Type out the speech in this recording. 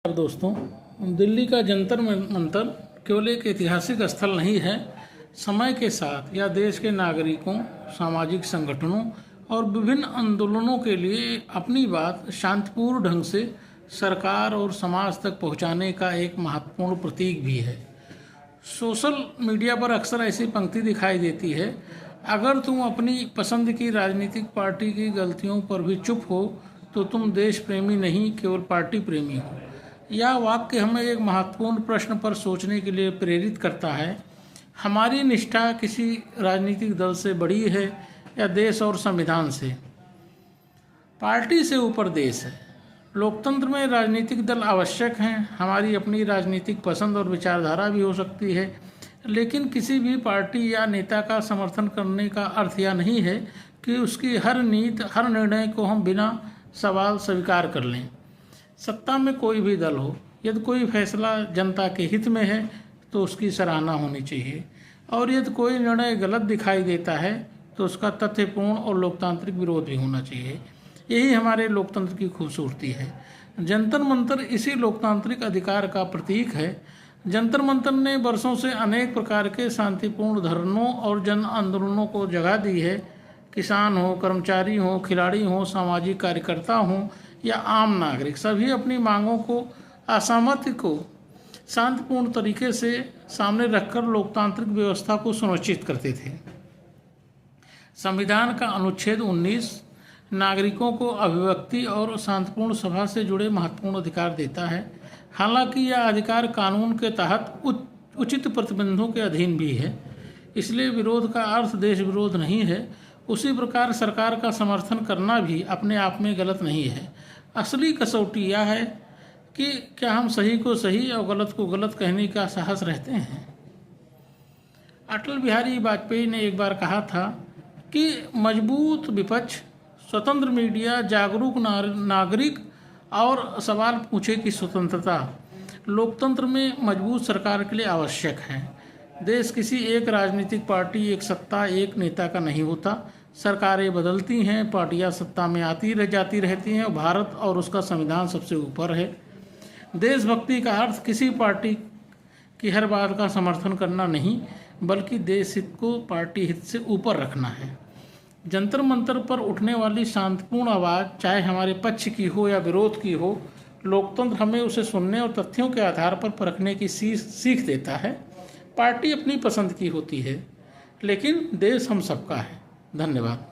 दोस्तों, दिल्ली का जंतर मंतर केवल एक ऐतिहासिक स्थल नहीं है। समय के साथ यह देश के नागरिकों, सामाजिक संगठनों और विभिन्न आंदोलनों के लिए अपनी बात शांतिपूर्ण ढंग से सरकार और समाज तक पहुंचाने का एक महत्वपूर्ण प्रतीक भी है। सोशल मीडिया पर अक्सर ऐसी पंक्ति दिखाई देती है, अगर तुम अपनी पसंद की राजनीतिक पार्टी की गलतियों पर भी चुप हो तो तुम देश प्रेमी नहीं, केवल पार्टी प्रेमी हो। यह वाक्य हमें एक महत्वपूर्ण प्रश्न पर सोचने के लिए प्रेरित करता है। हमारी निष्ठा किसी राजनीतिक दल से बड़ी है या देश और संविधान से? पार्टी से ऊपर देश है। लोकतंत्र में राजनीतिक दल आवश्यक हैं। हमारी अपनी राजनीतिक पसंद और विचारधारा भी हो सकती है, लेकिन किसी भी पार्टी या नेता का समर्थन करने का अर्थ यह नहीं है कि उसकी हर नीति, हर निर्णय को हम बिना सवाल स्वीकार कर लें। सत्ता में कोई भी दल हो, यदि कोई फैसला जनता के हित में है तो उसकी सराहना होनी चाहिए, और यदि कोई निर्णय गलत दिखाई देता है तो उसका तथ्यपूर्ण और लोकतांत्रिक विरोध भी होना चाहिए। यही हमारे लोकतंत्र की खूबसूरती है। जंतर मंतर इसी लोकतांत्रिक अधिकार का प्रतीक है। जंतर मंतर ने वर्षों से अनेक प्रकार के शांतिपूर्ण धरनों और जन आंदोलनों को जगह दी है। किसान हो, कर्मचारी हो, खिलाड़ी हो, सामाजिक कार्यकर्ता हो या आम नागरिक, सभी अपनी मांगों को, असहमति को शांतिपूर्ण तरीके से सामने रखकर लोकतांत्रिक व्यवस्था को सुनिश्चित करते थे। संविधान का अनुच्छेद 19 नागरिकों को अभिव्यक्ति और शांतिपूर्ण सभा से जुड़े महत्वपूर्ण अधिकार देता है। हालांकि यह अधिकार कानून के तहत उचित प्रतिबंधों के अधीन भी है, इसलिए विरोध का अर्थ देश विरोध नहीं है। उसी प्रकार सरकार का समर्थन करना भी अपने आप में गलत नहीं है। असली कसौटी यह है कि क्या हम सही को सही और गलत को गलत कहने का साहस रखते हैं। अटल बिहारी वाजपेयी ने एक बार कहा था कि मजबूत विपक्ष, स्वतंत्र मीडिया, जागरूक नागरिक और सवाल पूछे की स्वतंत्रता लोकतंत्र में मजबूत सरकार के लिए आवश्यक है। देश किसी एक राजनीतिक पार्टी, एक सत्ता, एक नेता का नहीं होता। सरकारें बदलती हैं, पार्टियां सत्ता में जाती रहती हैं। भारत और उसका संविधान सबसे ऊपर है। देशभक्ति का अर्थ किसी पार्टी की हर बात का समर्थन करना नहीं, बल्कि देश हित को पार्टी हित से ऊपर रखना है। जंतर मंतर पर उठने वाली शांतिपूर्ण आवाज़, चाहे हमारे पक्ष की हो या विरोध की हो, लोकतंत्र हमें उसे सुनने और तथ्यों के आधार पर परखने की सीख देता है। पार्टी अपनी पसंद की होती है, लेकिन देश हम सबका है। धन्यवाद।